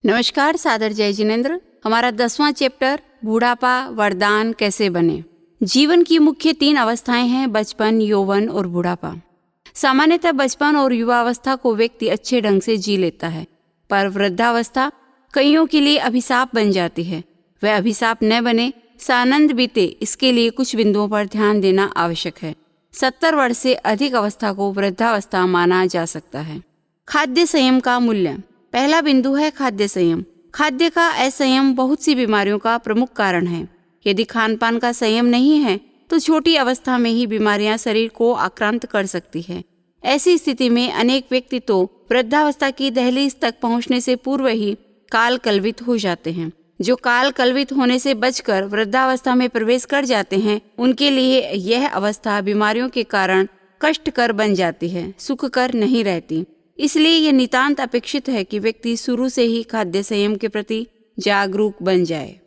नमस्कार, सादर जय जिनेन्द्र। हमारा 10वां चैप्टर बूढ़ापा वरदान कैसे बने। जीवन की मुख्य 3 अवस्थाएं हैं, बचपन, यौवन और बूढ़ापा। सामान्यतः बचपन और युवावस्था को व्यक्ति अच्छे ढंग से जी लेता है, पर वृद्धावस्था कईयों के लिए अभिशाप बन जाती है। वह अभिशाप न बने, सानंद बीते, इसके लिए कुछ बिंदुओं पर ध्यान देना आवश्यक है। 70 वर्ष से अधिक अवस्था को वृद्धावस्था माना जा सकता है। खाद्य संयम का मूल्य। पहला बिंदु है खाद्य संयम। खाद्य का असंयम बहुत सी बीमारियों का प्रमुख कारण है। यदि खान पान का संयम नहीं है तो छोटी अवस्था में ही बीमारियां शरीर को आक्रांत कर सकती है। ऐसी स्थिति में अनेक व्यक्ति तो वृद्धावस्था की दहलीज तक पहुंचने से पूर्व ही काल कलवित हो जाते हैं। जो काल कलवित होने से बचकर वृद्धावस्था में प्रवेश कर जाते हैं, उनके लिए यह अवस्था बीमारियों के कारण कष्टकर बन जाती है, सुखकर नहीं रहती। इसलिए यह नितांत अपेक्षित है कि व्यक्ति शुरू से ही खाद्य संयम के प्रति जागरूक बन जाए।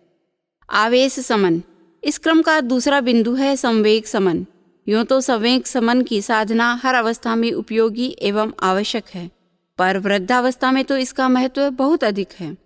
आवेश समन। इस क्रम का दूसरा बिंदु है संवेग समन। यूं तो संवेग समन की साधना हर अवस्था में उपयोगी एवं आवश्यक है, पर वृद्धावस्था में तो इसका महत्व बहुत अधिक है।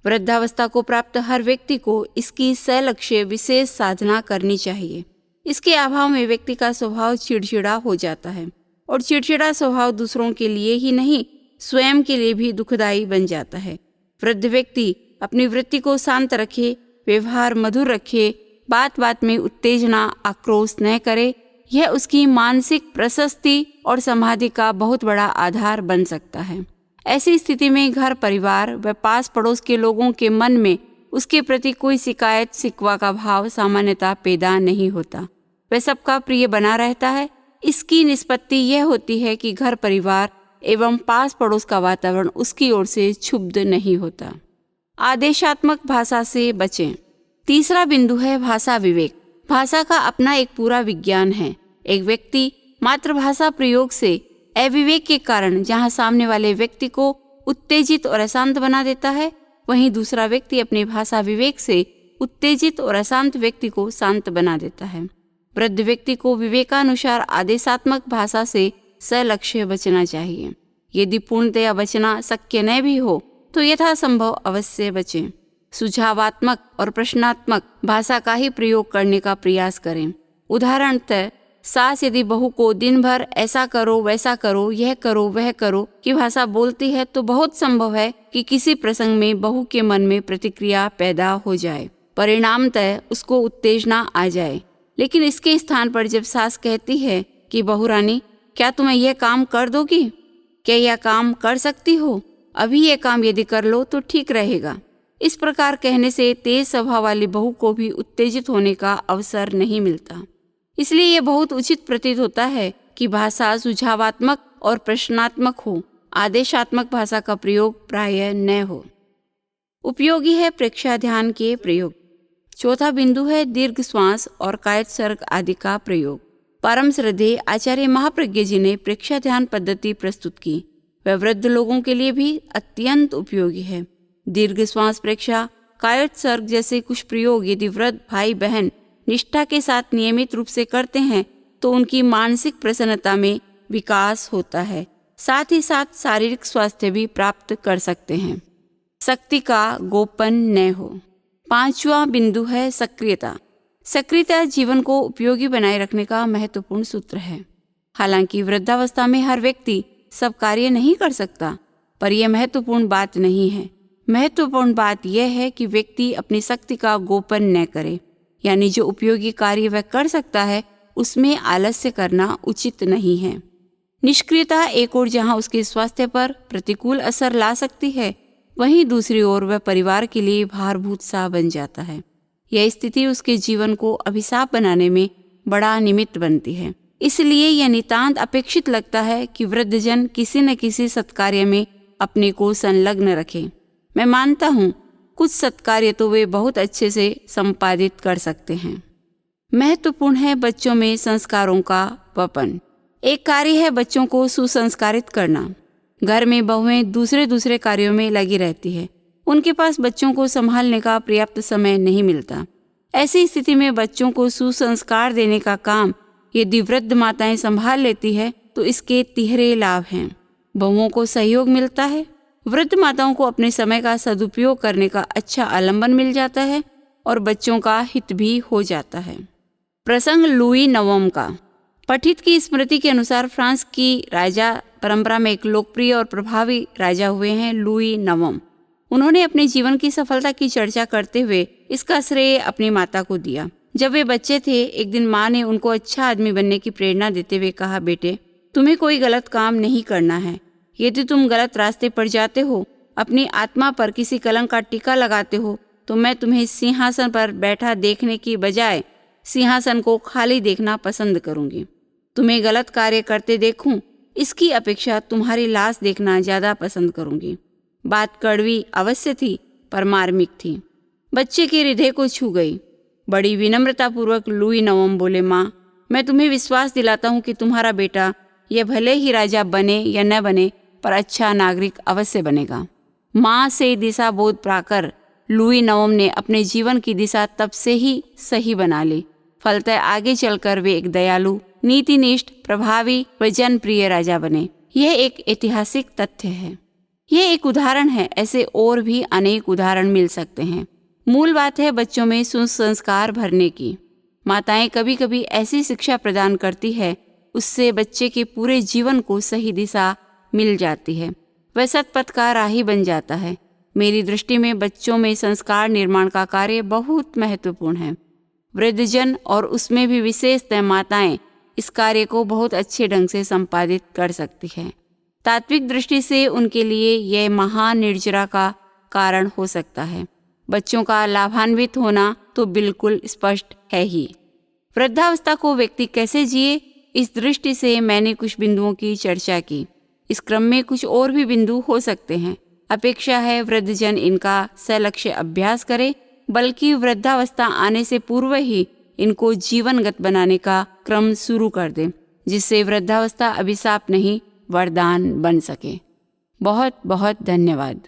वृद्धावस्था को प्राप्त हर व्यक्ति को इसकी सलक्ष्य विशेष साधना करनी चाहिए। इसके अभाव में व्यक्ति का स्वभाव चिड़चिड़ा हो जाता है, और चिड़चिड़ा स्वभाव दूसरों के लिए ही नहीं, स्वयं के लिए भी दुखदायी बन जाता है। वृद्ध व्यक्ति अपनी वृत्ति को शांत रखे, व्यवहार मधुर रखे, बात बात में उत्तेजना आक्रोश न करे, यह उसकी मानसिक प्रशस्ति और समाधि का बहुत बड़ा आधार बन सकता है। ऐसी स्थिति में घर परिवार व पास पड़ोस के लोगों के मन में उसके प्रति कोई शिकायत शिकवा का भाव सामान्यतः पैदा नहीं होता। वह सबका प्रिय बना रहता है। इसकी निष्पत्ति यह होती है कि घर परिवार एवं पास पड़ोस का वातावरण उसकी ओर से क्षुब्ध नहीं होता। आदेशात्मक भाषा से बचें। तीसरा बिंदु है भाषा विवेक। भाषा का अपना एक पूरा विज्ञान है। एक व्यक्ति मातृभाषा प्रयोग से अविवेक के कारण जहाँ सामने वाले व्यक्ति को उत्तेजित और अशांत बना देता है, वहीं दूसरा व्यक्ति अपनी भाषा विवेक से उत्तेजित और अशांत व्यक्ति को शांत बना देता है। वृद्ध व्यक्ति को विवेकानुसार आदेशात्मक भाषा से सलक्ष्य बचना चाहिए। यदि पूर्णतया बचना शक्य न भी हो तो यथासंभव अवश्य बचें। सुझावात्मक और प्रश्नात्मक भाषा का ही प्रयोग करने का प्रयास करें। उदाहरणतः सास यदि बहू को दिन भर ऐसा करो वैसा करो, यह करो वह करो की भाषा बोलती है, तो बहुत संभव है कि किसी प्रसंग में बहू के मन में प्रतिक्रिया पैदा हो जाए, परिणामतः उसको उत्तेजना आ जाए। लेकिन इसके स्थान पर जब सास कहती है कि बहू रानी, क्या तुम्हें यह काम कर दोगी? क्या यह काम कर सकती हो? अभी यह काम यदि कर लो तो ठीक रहेगा। इस प्रकार कहने से तेज स्वभाव वाली बहू को भी उत्तेजित होने का अवसर नहीं मिलता। इसलिए यह बहुत उचित प्रतीत होता है कि भाषा सुझावात्मक और प्रश्नात्मक हो। आदेशात्मक भाषा का प्रयोग प्रायः न हो। उपयोगी है प्रेक्षा ध्यान के प्रयोग। चौथा बिंदु है दीर्घ श्वास और कायद सर्ग आदि का प्रयोग। परम श्रद्धेय आचार्य महाप्रज्ञ जी ने प्रेक्षा ध्यान पद्धति प्रस्तुत की। वह वृद्ध लोगों के लिए भी अत्यंत उपयोगी है। दीर्घ श्वास प्रेक्षा, कायद सर्ग जैसे कुछ प्रयोग यदि वृद्ध भाई बहन निष्ठा के साथ नियमित रूप से करते हैं तो उनकी मानसिक प्रसन्नता में विकास होता है, साथ ही साथ शारीरिक स्वास्थ्य भी प्राप्त कर सकते हैं। शक्ति का गोपन न हो। 5वां बिंदु है सक्रियता। सक्रियता जीवन को उपयोगी बनाए रखने का महत्वपूर्ण सूत्र है। हालांकि वृद्धावस्था में हर व्यक्ति सब कार्य नहीं कर सकता, पर यह महत्वपूर्ण बात नहीं है। महत्वपूर्ण बात यह है कि व्यक्ति अपनी शक्ति का गोपन न करे, यानी जो उपयोगी कार्य वह कर सकता है उसमें आलस्य करना उचित नहीं है। निष्क्रियता एक ओर जहाँ उसके स्वास्थ्य पर प्रतिकूल असर ला सकती है, वहीं दूसरी ओर वह परिवार के लिए भारभूत सा बन जाता है। यह स्थिति उसके जीवन को अभिशाप बनाने में बड़ा निमित्त बनती है। इसलिए यह नितांत अपेक्षित लगता है कि वृद्धजन किसी न किसी सत्कार्य में अपने को संलग्न रखें। मैं मानता हूँ कुछ सत्कार्य तो वे बहुत अच्छे से संपादित कर सकते हैं। महत्वपूर्ण है बच्चों में संस्कारों का वपन। एक कार्य है बच्चों को सुसंस्कारित करना। घर में बहुएं दूसरे कार्यों में लगी रहती है। उनके पास बच्चों को संभालने का पर्याप्त समय नहीं मिलता। ऐसी स्थिति में बच्चों को सुसंस्कार देने का काम यदि वृद्ध माताएं संभाल लेती है तो इसके तिहरे लाभ हैं। बहुओं को सहयोग मिलता है, वृद्ध माताओं को अपने समय का सदुपयोग करने का अच्छा आलंबन मिल जाता है और बच्चों का हित भी हो जाता है। प्रसंग लुई नवम का। पठित की स्मृति के अनुसार फ्रांस की राजा परंपरा में एक लोकप्रिय और प्रभावी राजा हुए हैं लुई नवम। उन्होंने अपने जीवन की सफलता की चर्चा करते हुए इसका श्रेय अपनी माता को दिया। जब वे बच्चे थे, एक दिन माँ ने उनको अच्छा आदमी बनने की प्रेरणा देते हुए कहा, बेटे तुम्हें कोई गलत काम नहीं करना है। यदि तुम गलत रास्ते पर जाते हो, अपनी आत्मा पर किसी कलंक का टीका लगाते हो, तो मैं तुम्हें सिंहासन पर बैठा देखने की बजाय सिंहासन को खाली देखना पसंद करूंगी। तुम्हें गलत कार्य करते देखूं, इसकी अपेक्षा तुम्हारी लाश देखना ज्यादा पसंद करूंगी। बात कड़वी अवश्य थी पर मार्मिक थी, बच्चे के हृदय को छू गई। बड़ी विनम्रतापूर्वक लुई नवम बोले, माँ मैं तुम्हें विश्वास दिलाता हूँ कि तुम्हारा बेटा यह भले ही राजा बने या न बने पर अच्छा नागरिक अवश्य बनेगा। माँ से दिशा बोध पाकर लुई नवम ने अपने जीवन की दिशा तब से ही सही बना ली। फलतः आगे चलकर वे एक दयालु, नीतिनिष्ठ, प्रभावी व जनप्रिय राजा बने। यह एक ऐतिहासिक तथ्य है। यह एक उदाहरण है, ऐसे और भी अनेक उदाहरण मिल सकते हैं। मूल बात है बच्चों में सुसंस्कार भरने की। माताएं कभी कभी ऐसी शिक्षा प्रदान करती है, उससे बच्चे के पूरे जीवन को सही दिशा मिल जाती है, वह सतपथ का राही बन जाता है। मेरी दृष्टि में बच्चों में संस्कार निर्माण का कार्य बहुत महत्वपूर्ण है। वृद्धजन और उसमें भी विशेषतः माताएं इस कार्य को बहुत अच्छे ढंग से संपादित कर सकती है। तात्विक दृष्टि से उनके लिए यह महान निर्जरा का कारण हो सकता है। बच्चों का लाभान्वित होना तो बिल्कुल स्पष्ट है ही। वृद्धावस्था को व्यक्ति कैसे जिए, इस दृष्टि से मैंने कुछ बिंदुओं की चर्चा की। इस क्रम में कुछ और भी बिंदु हो सकते हैं। अपेक्षा है वृद्धजन इनका सलक्ष्य अभ्यास करे, बल्कि वृद्धावस्था आने से पूर्व ही इनको जीवनगत बनाने का क्रम शुरू कर दे, जिससे वृद्धावस्था अभिशाप नहीं वरदान बन सके। बहुत बहुत धन्यवाद।